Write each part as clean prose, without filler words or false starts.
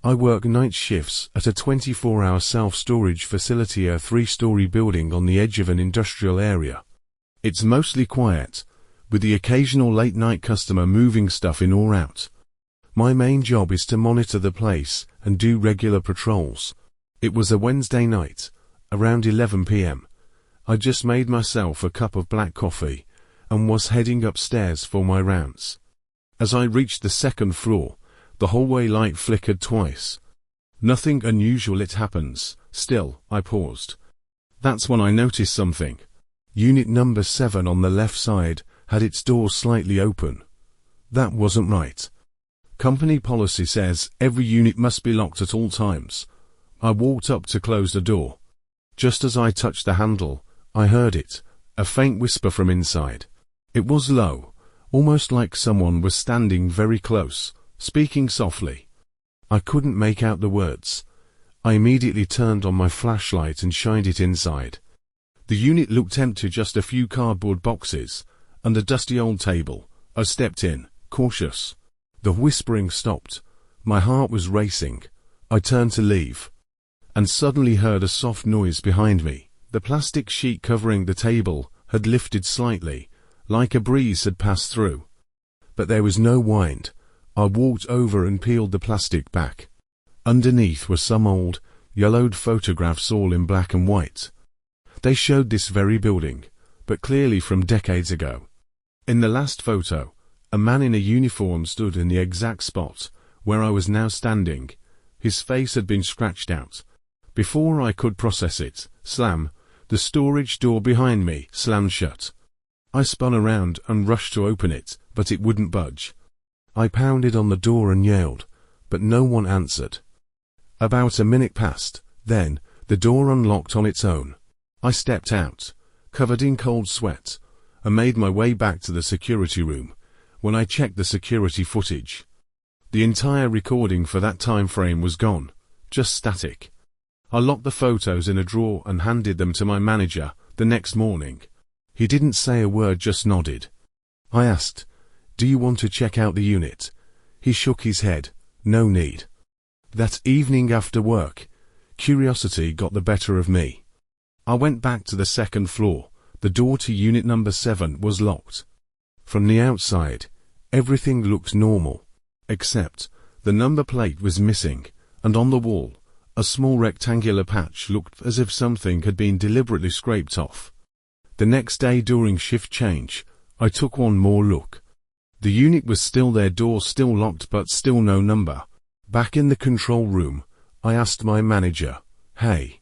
I work night shifts at a 24-hour self-storage facility, a 3-story building on the edge of an industrial area. It's mostly quiet, with the occasional late-night customer moving stuff in or out. My main job is to monitor the place and do regular patrols. It was a Wednesday night, around 11 p.m. I just made myself a cup of black coffee and was heading upstairs for my rounds. As I reached the second floor, the hallway light flickered twice. Nothing unusual, it happens. Still, I paused. That's when I noticed something. Unit number 7 on the left side had its door slightly open. That wasn't right. Company policy says every unit must be locked at all times. I walked up to close the door. Just as I touched the handle, I heard it, a faint whisper from inside. It was low, almost like someone was standing very close, speaking softly. I couldn't make out the words. I immediately turned on my flashlight and shined it inside. The unit looked empty, just a few cardboard boxes and a dusty old table. I stepped in, cautious. The whispering stopped. My heart was racing. I turned to leave, and suddenly heard a soft noise behind me. The plastic sheet covering the table had lifted slightly, like a breeze had passed through. But there was no wind. I walked over and peeled the plastic back. Underneath were some old, yellowed photographs, all in black and white. They showed this very building, but clearly from decades ago. In the last photo, a man in a uniform stood in the exact spot where I was now standing. His face had been scratched out. Before I could process it, slam, the storage door behind me slammed shut. I spun around and rushed to open it, but it wouldn't budge. I pounded on the door and yelled, but no one answered. About a minute passed, then the door unlocked on its own. I stepped out, covered in cold sweat, and made my way back to the security room. When I checked the security footage, the entire recording for that time frame was gone, just static. I locked the photos in a drawer and handed them to my manager the next morning. He didn't say a word, just nodded. I asked, "Do you want to check out the unit?" He shook his head. No need. That evening after work, curiosity got the better of me. I went back to the second floor. The door to unit number 7 was locked. From the outside, everything looked normal, except the number plate was missing, and on the wall, a small rectangular patch looked as if something had been deliberately scraped off. The next day during shift change, I took one more look. The unit was still there, door still locked, but still no number. Back in the control room, I asked my manager, "Hey,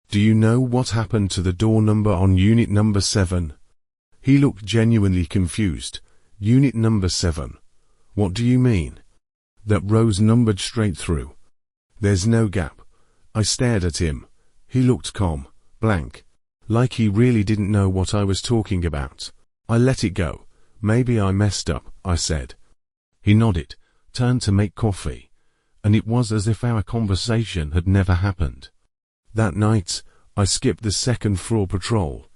do you know what happened to the door number on unit number 7? He looked genuinely confused. Unit number 7? What do you mean? That row's numbered straight through. There's no gap. I stared at him. He looked calm, blank, like he really didn't know what I was talking about. I let it go. Maybe I messed up, I said. He nodded, turned to make coffee, and it was as if our conversation had never happened. That night, I skipped the second floor patrol.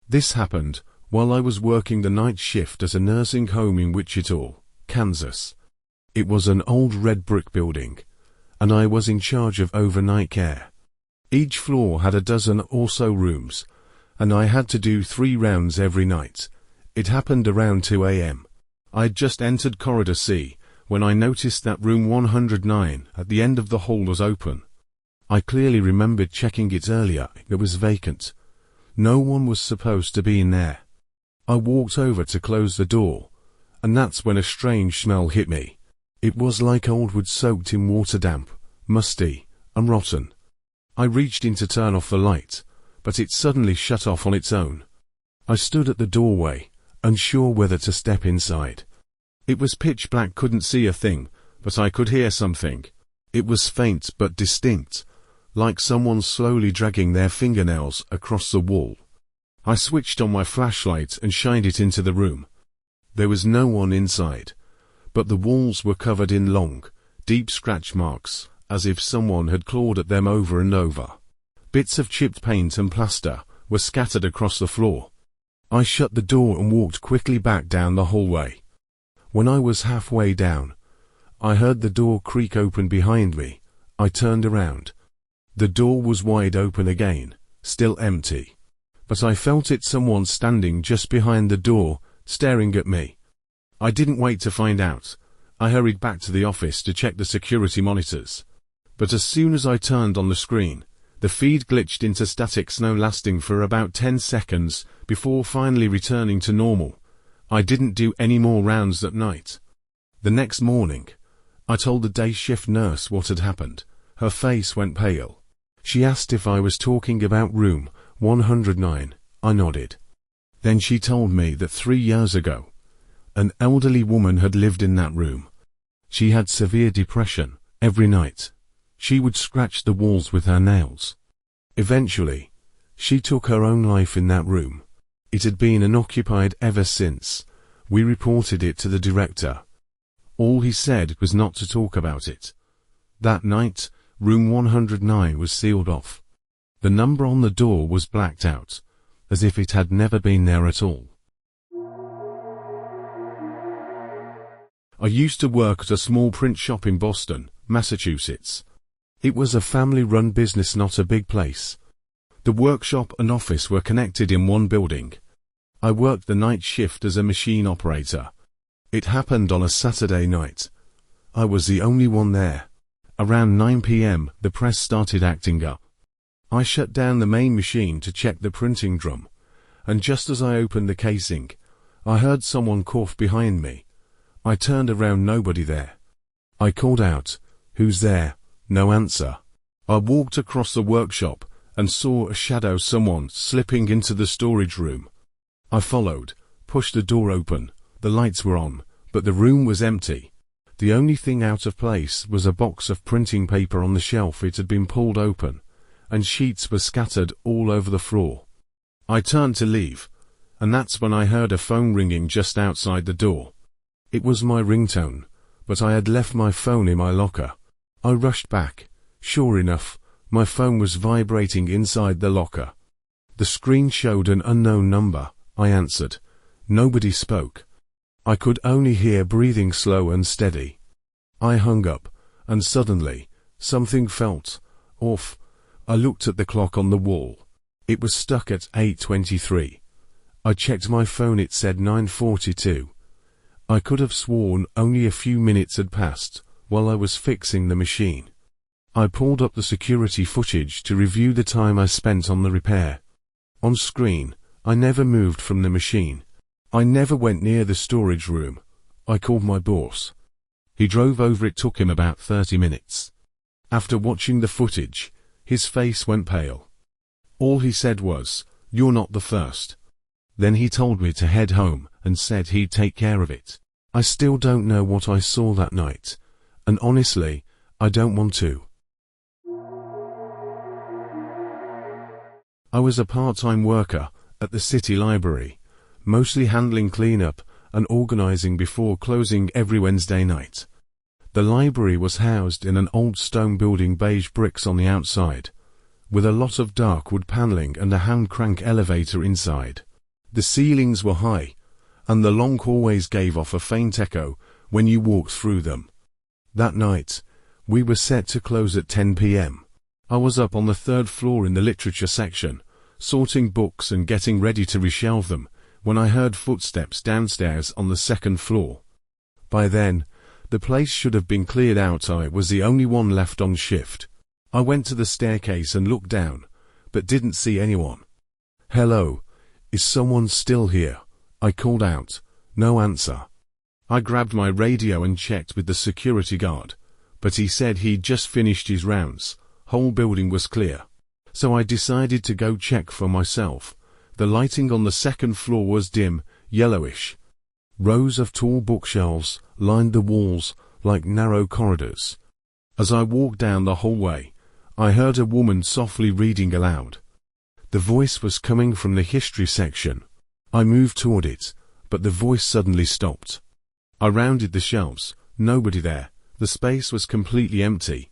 This happened while I was working the night shift at a nursing home in Wichita, Kansas. It was an old red brick building, and I was in charge of overnight care. Each floor had a dozen or so rooms, and I had to do 3 rounds every night. It happened around 2 a.m. I had just entered Corridor C when I noticed that room 109 at the end of the hall was open. I clearly remembered checking it earlier. It was vacant. No one was supposed to be in there. I walked over to close the door, and that's when a strange smell hit me. It was like old wood soaked in water, damp, musty, and rotten. I reached in to turn off the light, but it suddenly shut off on its own. I stood at the doorway, unsure whether to step inside. It was pitch black, couldn't see a thing, but I could hear something. It was faint but distinct, like someone slowly dragging their fingernails across the wall. I switched on my flashlight and shined it into the room. There was no one inside, but the walls were covered in long, deep scratch marks, as if someone had clawed at them over and over. Bits of chipped paint and plaster were scattered across the floor. I shut the door and walked quickly back down the hallway. When I was halfway down, I heard the door creak open behind me. I turned around. The door was wide open again, still empty. But I felt it someone standing just behind the door, staring at me. I didn't wait to find out. I hurried back to the office to check the security monitors. But as soon as I turned on the screen, the feed glitched into static snow, lasting for about 10 seconds before finally returning to normal. I didn't do any more rounds that night. The next morning, I told the day shift nurse what had happened. Her face went pale. She asked if I was talking about room 109. I nodded. Then she told me that 3 years ago, an elderly woman had lived in that room. She had severe depression. Every night, she would scratch the walls with her nails. Eventually, she took her own life in that room. It had been unoccupied ever since. We reported it to the director. All he said was not to talk about it. That night, room 109 was sealed off. The number on the door was blacked out, as if it had never been there at all. I used to work at a small print shop in Boston, Massachusetts. It was a family-run business, not a big place. The workshop and office were connected in one building. I worked the night shift as a machine operator. It happened on a Saturday night. I was the only one there. Around 9 p.m., the press started acting up. I shut down the main machine to check the printing drum, and just as I opened the casing, I heard someone cough behind me. I turned around, nobody there. I called out, "Who's there?" No answer. I walked across the workshop and saw a shadow, someone slipping into the storage room. I followed, pushed the door open. The lights were on, but the room was empty. The only thing out of place was a box of printing paper on the shelf. It had been pulled open, and sheets were scattered all over the floor. I turned to leave, and that's when I heard a phone ringing just outside the door. It was my ringtone, but I had left my phone in my locker. I rushed back. Sure enough, my phone was vibrating inside the locker. The screen showed an unknown number. I answered. Nobody spoke. I could only hear breathing, slow and steady. I hung up, and suddenly, something felt off. I looked at the clock on the wall. It was stuck at 8:23. I checked my phone, it said 9:42. I could have sworn only a few minutes had passed while I was fixing the machine. I pulled up the security footage to review the time I spent on the repair. On screen, I never moved from the machine. I never went near the storage room. I called my boss. He drove over. It took him about 30 minutes. After watching the footage, his face went pale. All he said was, "You're not the first." Then he told me to head home and said he'd take care of it. I still don't know what I saw that night, and honestly, I don't want to. I was a part-time worker at the city library, mostly handling cleanup and organizing before closing every Wednesday night. The library was housed in an old stone building, beige bricks on the outside, with a lot of dark wood paneling and a hand-crank elevator inside. The ceilings were high, and the long hallways gave off a faint echo when you walked through them. That night, we were set to close at 10 p.m. I was up on the 3rd floor in the literature section, sorting books and getting ready to reshelve them, when I heard footsteps downstairs on the 2nd floor. By then, the place should have been cleared out. I was the only one left on shift. I went to the staircase and looked down, but didn't see anyone. "Hello, is someone still here?" I called out. No answer. I grabbed my radio and checked with the security guard, but he said he'd just finished his rounds. Whole building was clear. So I decided to go check for myself. The lighting on the 2nd floor was dim, yellowish. Rows of tall bookshelves lined the walls like narrow corridors. As I walked down the hallway, I heard a woman softly reading aloud. The voice was coming from the history section. I moved toward it, but the voice suddenly stopped. I rounded the shelves. Nobody there. The space was completely empty.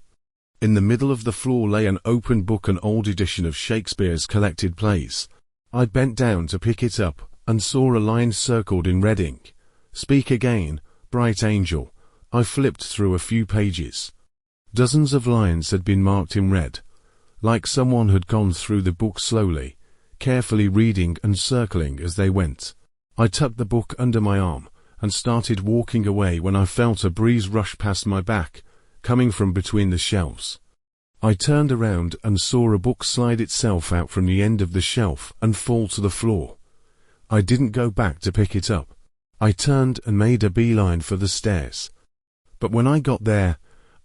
In the middle of the floor lay an open book, an old edition of Shakespeare's collected plays. I bent down to pick it up and saw a line circled in red ink. "Speak again, Bright Angel. I flipped through a few pages. Dozens of lines had been marked in red, like someone had gone through the book slowly, carefully reading and circling as they went. I tucked the book under my arm and started walking away when I felt a breeze rush past my back, coming from between the shelves. I turned around and saw a book slide itself out from the end of the shelf and fall to the floor. I didn't go back to pick it up. I turned and made a beeline for the stairs. But when I got there,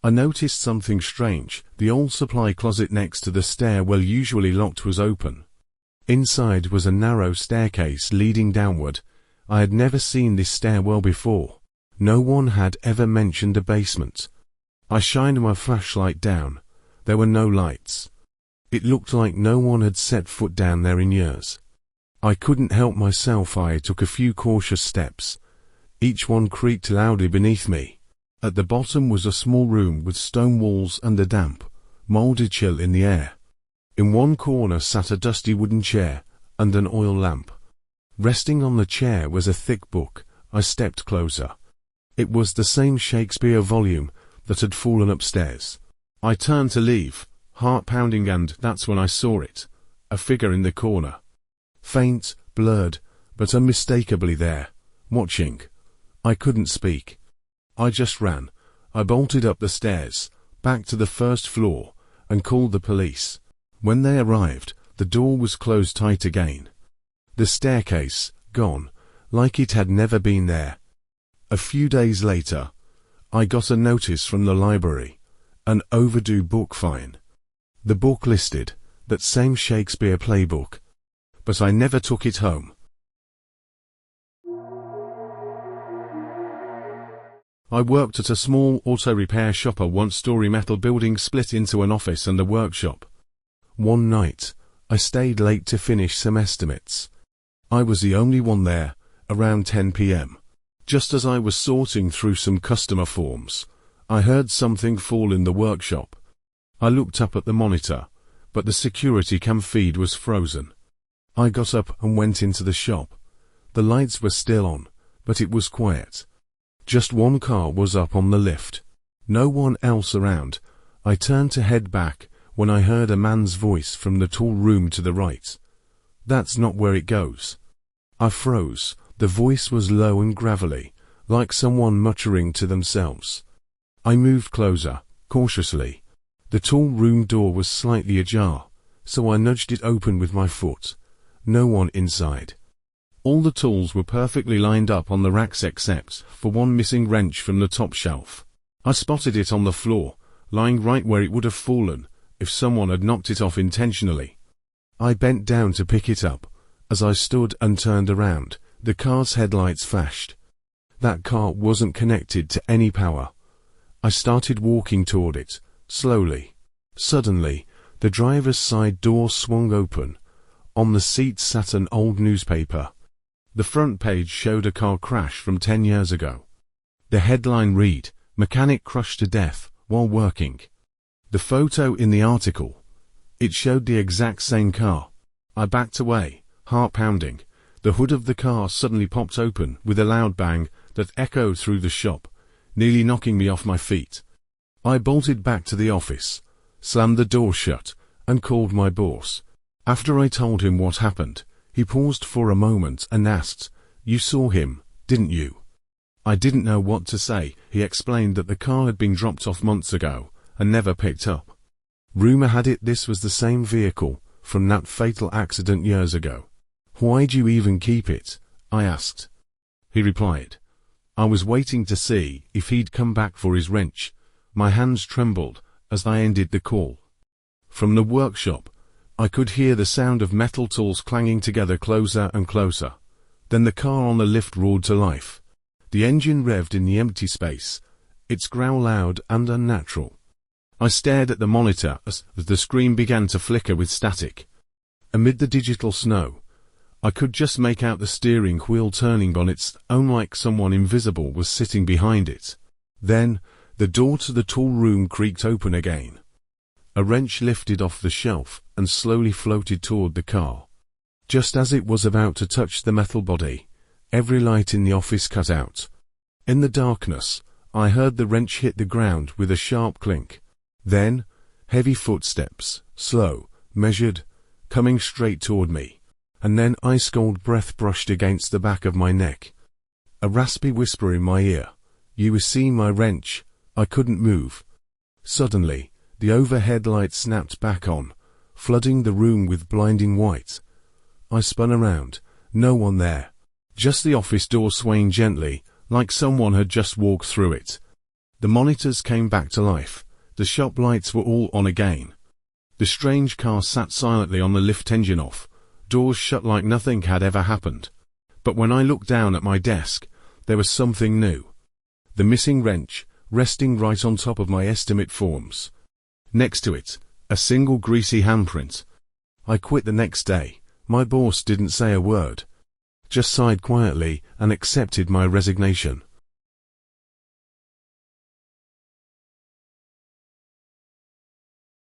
I noticed something strange. The old supply closet next to the stairwell, usually locked, was open. Inside was a narrow staircase leading downward. I had never seen this stairwell before. No one had ever mentioned a basement. I shined my flashlight down. There were no lights. It looked like no one had set foot down there in years. I couldn't help myself. I took a few cautious steps. Each one creaked loudly beneath me. At the bottom was a small room with stone walls and a damp, mouldy chill in the air. In one corner sat a dusty wooden chair and an oil lamp. Resting on the chair was a thick book. I stepped closer. It was the same Shakespeare volume that had fallen upstairs. I turned to leave, heart pounding, and that's when I saw it. A figure in the corner. Faint, blurred, but unmistakably there, watching. I couldn't speak. I just ran. I bolted up the stairs, back to the first floor, and called the police. When they arrived, the door was closed tight again. The staircase, gone, like it had never been there. A few days later, I got a notice from the library. An overdue book fine. The book listed, that same Shakespeare playbook. But I never took it home. I worked at a small auto repair shop. A one-story metal building split into an office and a workshop. One night, I stayed late to finish some estimates. I was the only one there, around 10 p.m. Just as I was sorting through some customer forms, I heard something fall in the workshop. I looked up at the monitor, but the security cam feed was frozen. I got up and went into the shop. The lights were still on, but it was quiet. Just one car was up on the lift. No one else around. I turned to head back when I heard a man's voice from the tall room to the right. "That's not where it goes." I froze. The voice was low and gravelly, like someone muttering to themselves. I moved closer, cautiously. The tall room door was slightly ajar, so I nudged it open with my foot. No one inside. All the tools were perfectly lined up on the racks except for one missing wrench from the top shelf. I spotted it on the floor, lying right where it would have fallen if someone had knocked it off intentionally. I bent down to pick it up. As I stood and turned around, the car's headlights flashed. That car wasn't connected to any power. I started walking toward it, slowly. Suddenly, the driver's side door swung open. On the seat sat an old newspaper. The front page showed a car crash from 10 years ago. The headline read, "Mechanic crushed to death while working." The photo in the article, it showed the exact same car. I backed away, heart pounding. The hood of the car suddenly popped open with a loud bang that echoed through the shop, nearly knocking me off my feet. I bolted back to the office, slammed the door shut, and called my boss. After I told him what happened, he paused for a moment and asked, "You saw him, didn't you?" I didn't know what to say. He explained that the car had been dropped off months ago and never picked up. Rumor had it this was the same vehicle from that fatal accident years ago. "Why'd you even keep it?" I asked. He replied, "I was waiting to see if he'd come back for his wrench." My hands trembled as I ended the call. From the workshop, I could hear the sound of metal tools clanging together closer and closer. Then the car on the lift roared to life. The engine revved in the empty space, its growl loud and unnatural. I stared at the monitor as the screen began to flicker with static. Amid the digital snow, I could just make out the steering wheel turning on its own like someone invisible was sitting behind it. Then, the door to the tall room creaked open again. A wrench lifted off the shelf and slowly floated toward the car. Just as it was about to touch the metal body, every light in the office cut out. In the darkness, I heard the wrench hit the ground with a sharp clink. Then, heavy footsteps, slow, measured, coming straight toward me. And then ice-cold breath brushed against the back of my neck. A raspy whisper in my ear. You see my wrench? I couldn't move. Suddenly, the overhead light snapped back on, flooding the room with blinding white. I spun around. No one there. Just the office door swaying gently, like someone had just walked through it. The monitors came back to life. The shop lights were all on again. The strange car sat silently on the lift engine off, doors shut like nothing had ever happened. But when I looked down at my desk, there was something new. The missing wrench, resting right on top of my estimate forms. Next to it, a single greasy handprint. I quit the next day. My boss didn't say a word. Just sighed quietly and accepted my resignation.